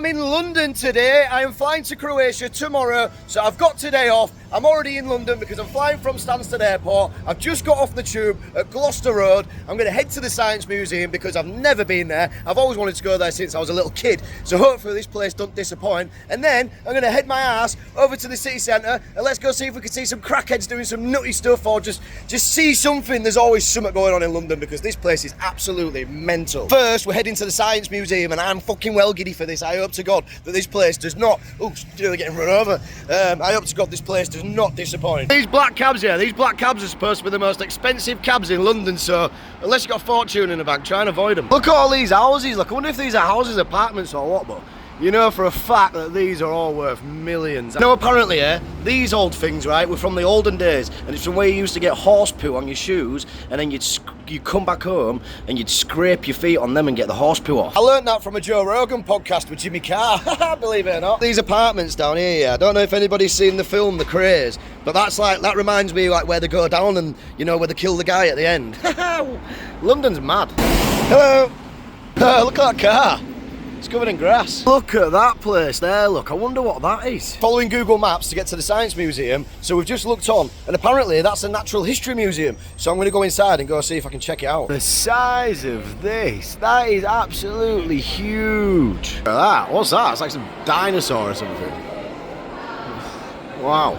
I'm in London today. I am flying to Croatia tomorrow, so I've got today off. I'm already in London because I'm flying from Stansted Airport. I've just got off the tube at Gloucester Road. I'm going to head to the Science Museum because I've never been there. I've always wanted to go there since I was a little kid, so hopefully this place don't disappoint. And then I'm going to head my ass over to the city centre and let's go see if we can see some crackheads doing some nutty stuff or just see something. There's always something going on in London because this place is absolutely mental. First, we're heading to the Science Museum and I'm fucking well giddy for this. I hope to God that this place does not... Oh, nearly getting run over. I hope to God this place does not disappoint. These black cabs here, these black cabs are supposed to be the most expensive cabs in London, so unless you've got a fortune in the bank, try and avoid them. Look at all these houses. Look, I wonder if these are houses, apartments or what, but you know for a fact that these are all worth millions. No, apparently, these old things, right, were from the olden days, and it's from where you used to get horse poo on your shoes, and then you'd come back home and you'd scrape your feet on them and get the horse poo off. I learned that from a Joe Rogan podcast with Jimmy Carr, believe it or not. These apartments down here, I don't know if anybody's seen the film The Craze, but that reminds me like where they go down and, you know, where they kill the guy at the end. London's mad. Hello. Look at that car. It's covered in grass. Look at that place there, look. I wonder what that is. Following Google Maps to get to the Science Museum, so we've just looked on, and apparently that's a natural history museum. So I'm going to go inside and go see if I can check it out. The size of this, that is absolutely huge. Look at that, what's that? It's like some dinosaur or something. Wow.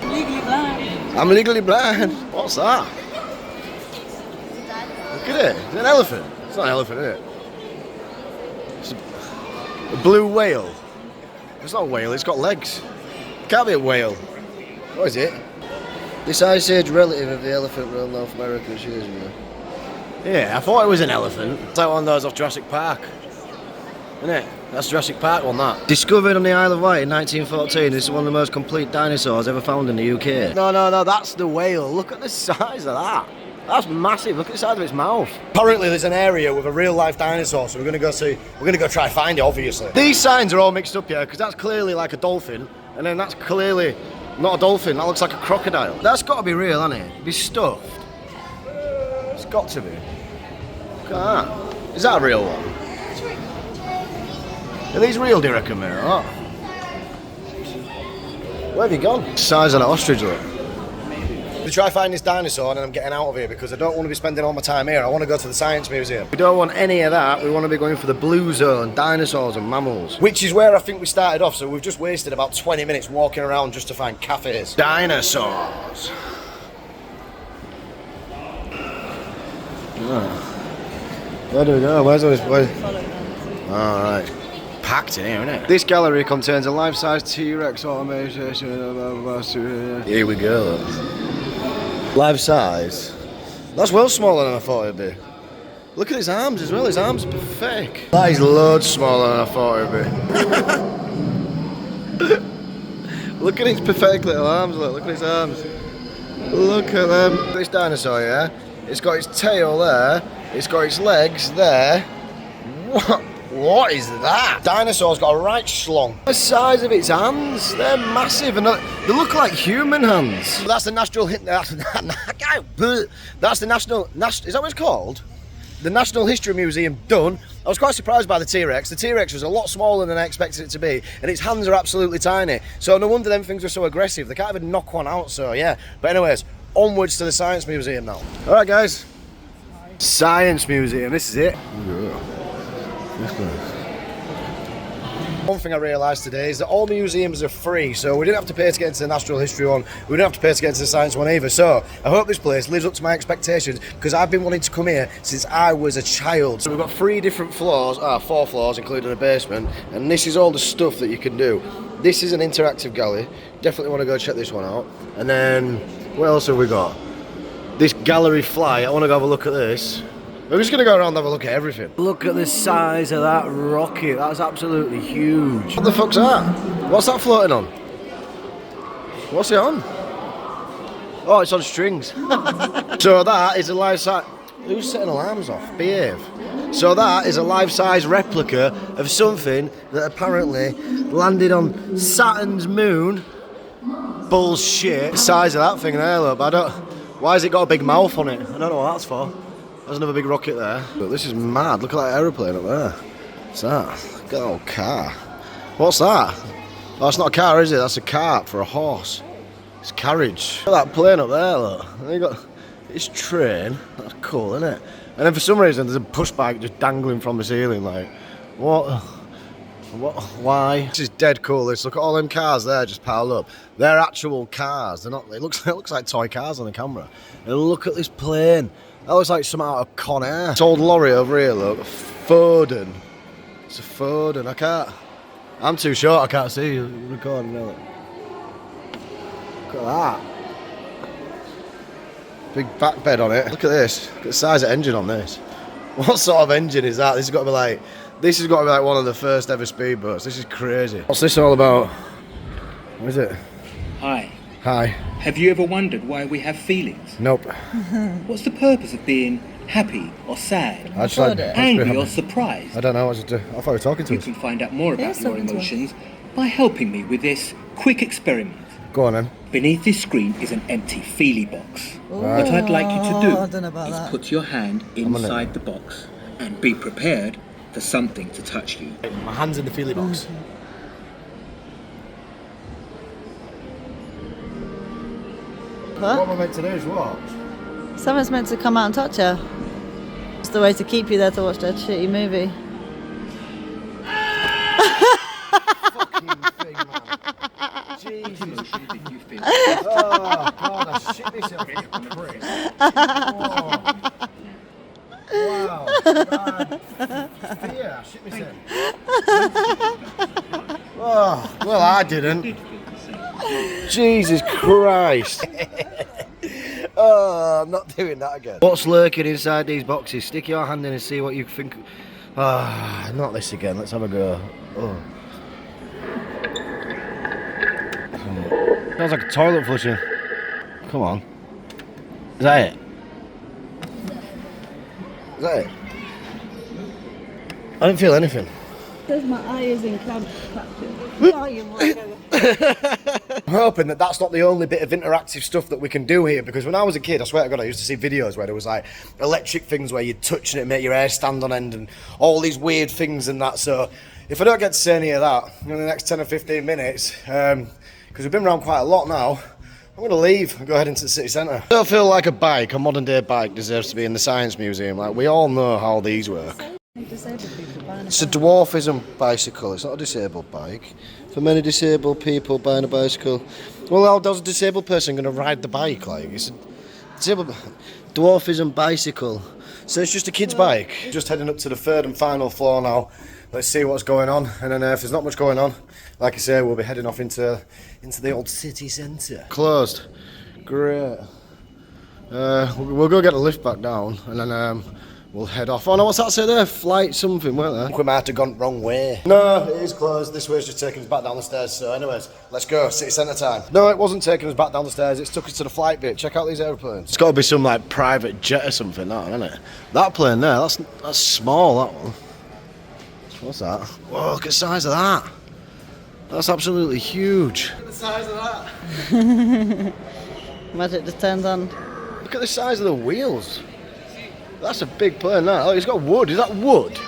Legally blind. I'm legally blind. What's that? Look at it. It's an elephant. It's not an elephant, is it? It's a blue whale. It's not a whale, it's got legs. It can't be a whale. What is it? This Ice Age relative of the elephant roamed North America years ago. Yeah, I thought it was an elephant. It's like one of those off Jurassic Park. Isn't it? That's Jurassic Park one, that. Discovered on the Isle of Wight in 1914, this is one of the most complete dinosaurs ever found in the UK. No, that's the whale. Look at the size of that. That's massive. Look at the size of its mouth. Apparently there's an area with a real life dinosaur, so we're gonna go try and find it, obviously. These signs are all mixed up here, because that's clearly like a dolphin, and then that's clearly not a dolphin, that looks like a crocodile. That's gotta be real, hasn't it? It'd be stuffed. It's got to be. Look at that. Is that a real one? Are these real, do you reckon, mate? Oh. Where have you gone? Size of an ostrich, look. To try find this dinosaur and then I'm getting out of here because I don't want to be spending all my time here. I want to go to the Science Museum. We don't want any of that. We want to be going for the blue zone, dinosaurs and mammals. Which is where I think we started off, so we've just wasted about 20 minutes walking around just to find cafes. Dinosaurs. Where do we go? Where's all this? Alright. Packed in here, isn't it? This gallery contains a life-size T-Rex automation. Here we go. Life size. That's well smaller than I thought it'd be. Look at his arms as well, his arms are pathetic. That is loads smaller than I thought it'd be. Look at his pathetic little arms, look at his arms. Look at them. This dinosaur, yeah? It's got its tail there, it's got its legs there. What is that? Dinosaur's got a right schlong. The size of its hands, they're massive and they look like human hands. That's the national, is that what it's called? The National History Museum done. I was quite surprised by the T-Rex. The T-Rex was a lot smaller than I expected it to be, and its hands are absolutely tiny. So no wonder them things were so aggressive. They can't even knock one out, so yeah. But anyways, onwards to the Science Museum now. All right, guys. Science Museum, this is it. One thing I realised today is that all museums are free, so we didn't have to pay to get into the Natural History one, we didn't have to pay to get into the Science one either, so I hope this place lives up to my expectations because I've been wanting to come here since I was a child. So we've got 3 different floors, 4 floors including a basement, and this is all the stuff that you can do. This is an interactive gallery, definitely want to go check this one out. And then, what else have we got? This gallery fly, I want to go have a look at this. We're just going to go around and have a look at everything. Look at the size of that rocket. That's absolutely huge. What the fuck's that? What's that floating on? What's it on? Oh, it's on strings. So that is a life-size... Who's setting alarms off? Behave. So that is a life-size replica of something that apparently landed on Saturn's moon. Bullshit. The size of that thing there, look. I don't... Why has it got a big mouth on it? I don't know what that's for. There's another big rocket there. But this is mad. Look at that aeroplane up there. What's that? Look at that old car. What's that? Oh, it's not a car, is it? That's a cart for a horse. It's carriage. Look at that plane up there, look. And you got this train. That's cool, isn't it? And then for some reason, there's a push bike just dangling from the ceiling. Like, what? What? Why? This is dead cool. This. Look at all them cars there just piled up. They're actual cars. They're not. It looks like toy cars on the camera. And look at this plane. That looks like some out of Con Air. This old lorry over here. Look, Foden. It's a Foden. I can't. I'm too short. I can't see you recording. Look at that. Big back bed on it. Look at this. Look at the size of engine on this. What sort of engine is that? This has got to be like. This has got to be like one of the first ever speedboats. This is crazy. What's this all about? What is it? Hi. Hi. Have you ever wondered why we have feelings? Nope. What's the purpose of being happy or sad, angry or surprised? I don't know what to do. I thought you were talking to You us. can find out more about Yes, your talking to us. emotions by helping me with this quick experiment. Go on then. Beneath this screen is an empty feely box. Right. What I'd like you to I don't know about do is that. put your hand on it. inside the box and be prepared for something to touch you. My hand's in the feely box. What am I meant to do is what? Someone's meant to come out and touch her. It's the way to keep you there to watch that shitty movie. Fucking thing, man. Jesus. Oh, God, I shit myself. Wow. Fear, I shit myself. Oh, well, I didn't. Jesus Christ. Oh, I'm not doing that again. What's lurking inside these boxes? Stick your hand in and see what you think. Ah, not this again. Let's have a go. Oh. Sounds like a toilet flushing. Come on. Is that it? Is that it? I don't feel anything. Says my eye is in clamp. I'm hoping that that's not the only bit of interactive stuff that we can do here, because when I was a kid, I swear to God, I used to see videos where there was like electric things where you'd touch and it make your hair stand on end and all these weird things and that. So if I don't get to see any of that in the next 10 or 15 minutes, because we've been around quite a lot now, I'm going to leave and go head into the city centre. I don't feel like a modern day bike deserves to be in the Science Museum. Like, we all know how these work. It's a dwarfism bicycle, it's not a disabled bike. For many disabled people buying a bicycle, well, how does a disabled person going to ride the bike? Like, it's a disabled dwarfism bicycle. So it's just a kid's bike. Just heading up to the third and final floor now. Let's see what's going on, and then if there's not much going on, like I say, we'll be heading off into the old city centre. Closed. Great. We'll go get a lift back down, and then we'll head off. Oh no, what's that say there? Flight something, weren't there? I think we might have gone wrong way. No, it is closed. This way's just taking us back down the stairs. So anyways, let's go. City centre time. No, it wasn't taking us back down the stairs. It took us to the flight bit. Check out these aeroplanes. It's got to be some like private jet or something, that one, isn't it? That plane there, that's small, that one. What's that? Whoa, look at the size of that. That's absolutely huge. Look at the size of that. Magic just turns on. Look at the size of the wheels. That's a big plane, that. Oh, it's got wood. Is that wood?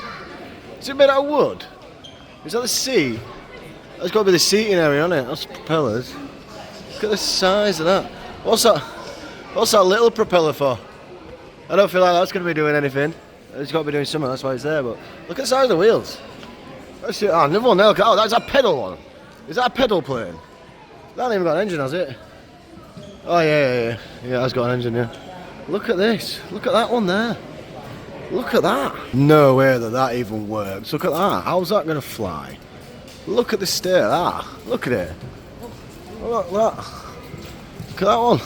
Is it made out of wood? Is that the seat? That's got to be the seating area, isn't it? That's propellers. Look at the size of that. What's that little propeller for? I don't feel like that's going to be doing anything. It's got to be doing something, that's why it's there, but look at the size of the wheels. Let's see. Oh, another one there. Oh, that's a pedal one. Is that a pedal plane? That ain't even got an engine, has it? Oh, yeah. Yeah, that's got an engine, yeah. Look at this. Look at that one there. Look at that. No way that even works. Look at that. How's that going to fly? Look at the stair. That. Look at it. Look at that. Look at that one.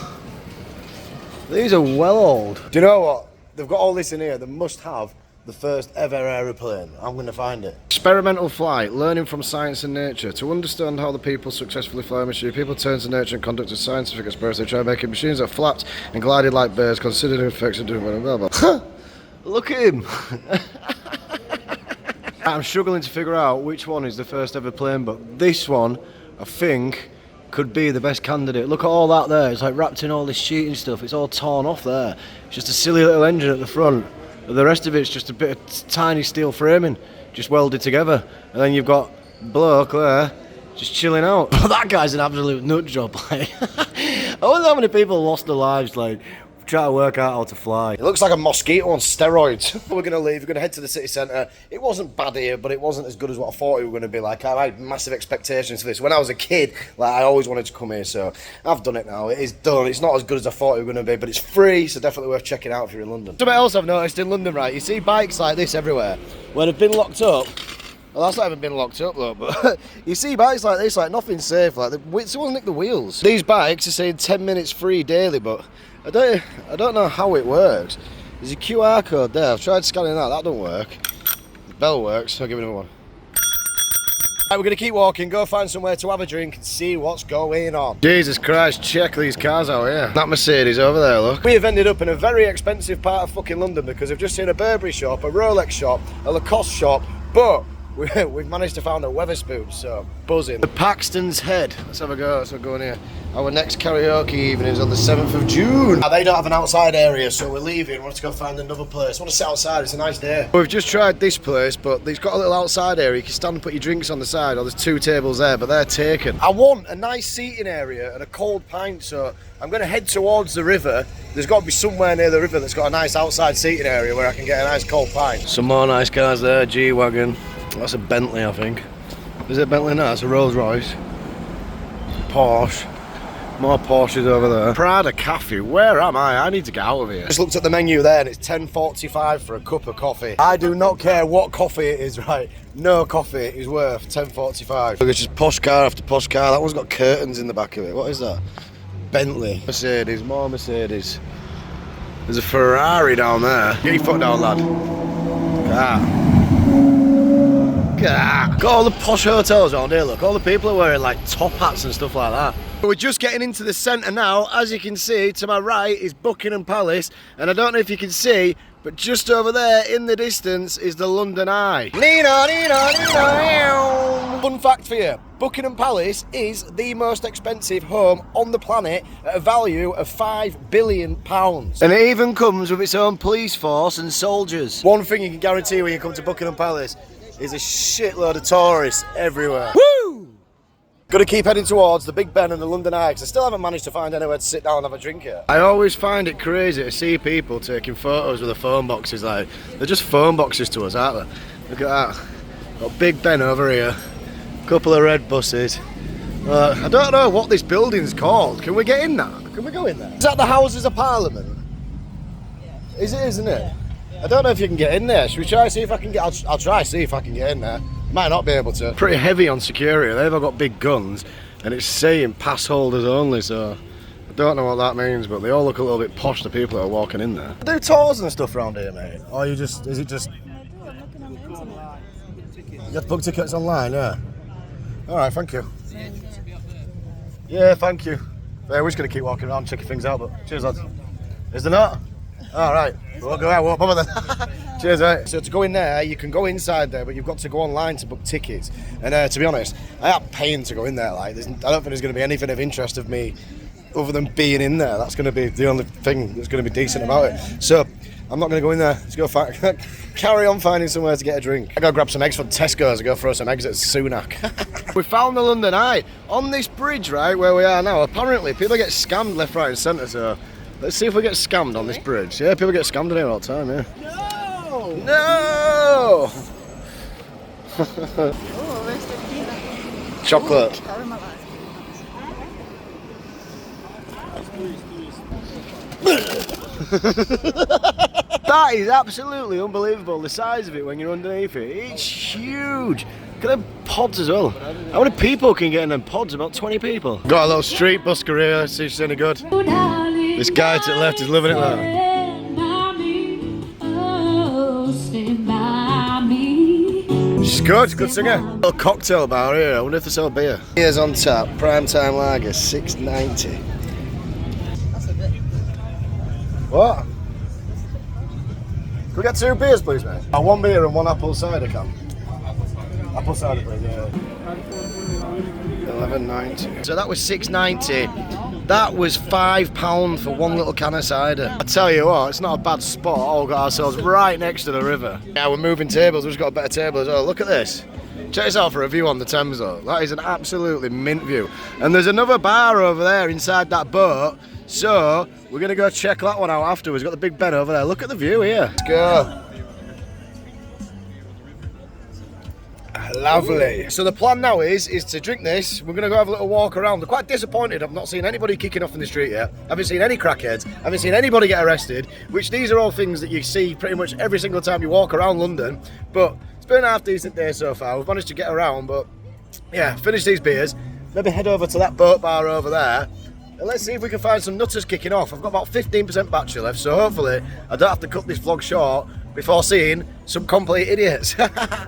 These are well old. Do you know what? They've got all this in here. They must have the first ever aeroplane. I'm going to find it. Experimental flight, learning from science and nature. To understand how the people successfully fly a machine, people turn to nature and conduct a scientific experiment. They try making machines that flapped and glided like birds, considered effects of doing blah, blah, blah. Look at him. I'm struggling to figure out which one is the first ever plane, but this one, I think, could be the best candidate. Look at all that there. It's like wrapped in all this sheeting stuff. It's all torn off there. It's just a silly little engine at the front. The rest of it's just a bit of tiny steel framing, just welded together. And then you've got bloke there, just chilling out. That guy's an absolute nut job. Like, I wonder how many people lost their lives, like, trying to work out how to fly. It looks like a mosquito on steroids. We're going to leave, we're going to head to the city centre. It wasn't bad here, but it wasn't as good as what I thought it was going to be. Like, I had massive expectations for this. When I was a kid, like, I always wanted to come here, so I've done it now. It is done. It's not as good as I thought it was going to be, but it's free, so definitely worth checking out if you're in London. Something else I've noticed in London, right, you see bikes like this everywhere, where they've been locked up. Well, that's not even been locked up though, but you see bikes like this, like nothing's safe, like someone nicked the wheels. These bikes are saying 10 minutes free daily, but I don't know how it works. There's a QR code there, I've tried scanning that don't work. The bell works, so I'll give it another one. Right, we're going to keep walking, go find somewhere to have a drink and see what's going on. Jesus Christ, check these cars out here. That Mercedes over there, look. We have ended up in a very expensive part of fucking London because we've just seen a Burberry shop, a Rolex shop, a Lacoste shop, but we've managed to find a Wetherspoons, so buzzing. The Paxton's Head. Let's have a go. Let's go in here. Our next karaoke evening is on the 7th of June. Now, they don't have an outside area, so we're leaving. We want to go find another place. I want to sit outside. It's a nice day. We've just tried this place, but it's got a little outside area. You can stand and put your drinks on the side, or there's 2 tables there, but they're taken. I want a nice seating area and a cold pint, so I'm going to head towards the river. There's got to be somewhere near the river that's got a nice outside seating area where I can get a nice cold pint. Some more nice cars there. G-Wagon. That's a Bentley, I think. Is it a Bentley? No, that's a Rolls Royce. Porsche. More Porsches over there. Prada Cafe, where am I? I need to get out of here. Just looked at the menu there and it's £10.45 for a cup of coffee. I do not care what coffee it is, right? No coffee is worth £10.45. Look, it's just posh car after posh car. That one's got curtains in the back of it. What is that? Bentley. Mercedes, more Mercedes. There's a Ferrari down there. Get your foot down, lad. Ah. Got all the posh hotels around here, look. All the people are wearing like top hats and stuff like that. We're just getting into the centre now. As you can see, to my right is Buckingham Palace, and I don't know if you can see, but just over there in the distance is the London Eye. Fun fact for you, Buckingham Palace is the most expensive home on the planet at a value of £5 billion. And it even comes with its own police force and soldiers. One thing you can guarantee when you come to Buckingham Palace is a shitload of tourists everywhere. Woo! Got to keep heading towards the Big Ben and the London Eye because I still haven't managed to find anywhere to sit down and have a drink here. I always find it crazy to see people taking photos with their phone boxes. Like, they're just phone boxes to us, aren't they? Look at that. Got Big Ben over here. Couple of red buses. I don't know what this building's called. Can we get in that? Can we go in there? Is that the Houses of Parliament? Yeah. Is it, isn't it? Yeah. I don't know if you can get in there. Should we try see if I can get... I'll try see if I can get in there. Might not be able to. Pretty heavy on security. They've all got big guns and it's saying pass holders only, so I don't know what that means, but they all look a little bit posh, the people that are walking in there. Do tours and stuff around here, mate? Or you just... Is it just... You have to book tickets online, yeah? Alright, thank you. Yeah, thank you. Yeah, we're just going to keep walking around, checking things out, but cheers, lads. Is there not? Alright, we'll go out, won't bother then. Cheers, mate. So to go in there, you can go inside there, but you've got to go online to book tickets. And to be honest, I am paying to go in there. Like, I don't think there's going to be anything of interest of me other than being in there. That's going to be the only thing that's going to be decent about it. So I'm not going to go in there. Let's go carry on finding somewhere to get a drink. I gotta grab some eggs from Tesco's and go throw some eggs at Sunak. We found the London Eye. On this bridge, right, where we are now, apparently people get scammed left, right and centre, so let's see if we get scammed on this bridge. Yeah, people get scammed in here all the time, yeah. No! No! Oh, where's the peanut? Chocolate. That is absolutely unbelievable, the size of it when you're underneath it. It's huge. Look at the pods as well. How many people can get in them pods? About 20 people. Got a little street busker here, let's see if she's any good. This guy to the left is loving it though. She's good singer. A little cocktail bar here, I wonder if they sell beer. Beer's on tap, prime time lager, $6.90. That's a bit. What? Can we get 2 beers, please, mate? 1 beer and 1 apple cider can. Apple cider, please, yeah. $11.90. So that was $6.90. That was £5 for one little can of cider. I tell you what, it's not a bad spot. Oh, we've got ourselves right next to the river. Yeah, we're moving tables. We've just got a better table as well. Look at this. Check this out for a view on the Thames though. That is an absolutely mint view. And there's another bar over there inside that boat. So we're going to go check that one out afterwards. We've got the big bed over there. Look at the view here. Let's go. Lovely. So the plan now is to drink this. We're going to go have a little walk around. I'm quite disappointed. I've not seen anybody kicking off in the street yet. I haven't seen any crackheads. I haven't seen anybody get arrested, which these are all things that you see pretty much every single time you walk around London. But it's been a half decent day so far. We've managed to get around, but yeah, finish these beers. Maybe head over to that boat bar over there. And let's see if we can find some nutters kicking off. I've got about 15% battery left, so hopefully I don't have to cut this vlog short before seeing some complete idiots.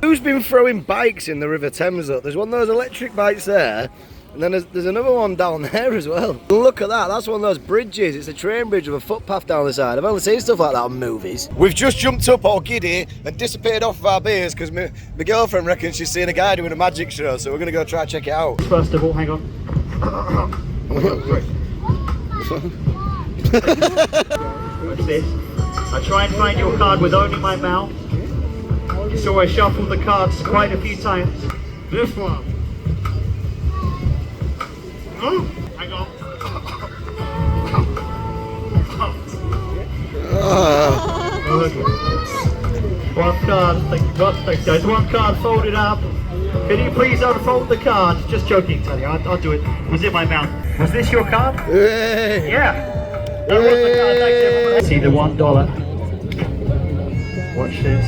Who's been throwing bikes in the River Thames though? There's one of those electric bikes there, and then there's another one down there as well. Look at that, that's one of those bridges. It's a train bridge with a footpath down the side. I've only seen stuff like that on movies. We've just jumped up all giddy and disappeared off of our beers because my girlfriend reckons she's seen a guy doing a magic show, so we're gonna go try and check it out. First of all, hang on. What's this? I try and find your card with only my mouth. So I shuffle the cards quite a few times. This one. Oh, hang on. One card, thank you. There's one card folded up. Can you please unfold the card? Just joking, Tony. I'll do it. Was it my mouth? Was this your card? Hey. Yeah. That was the card. Thanks, everyone. See the $1. Watch this.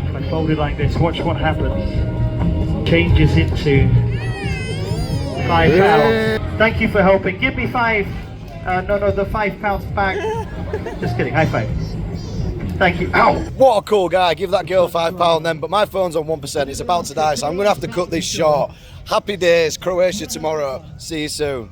If I fold it like this, watch what happens. Changes into £5. Thank you for helping. Give me five. No, the £5 back. Just kidding. High five. Thank you. Ow! What a cool guy. Give that girl £5 then, but my phone's on 1%. It's about to die, so I'm going to have to cut this short. Happy days. Croatia tomorrow. See you soon.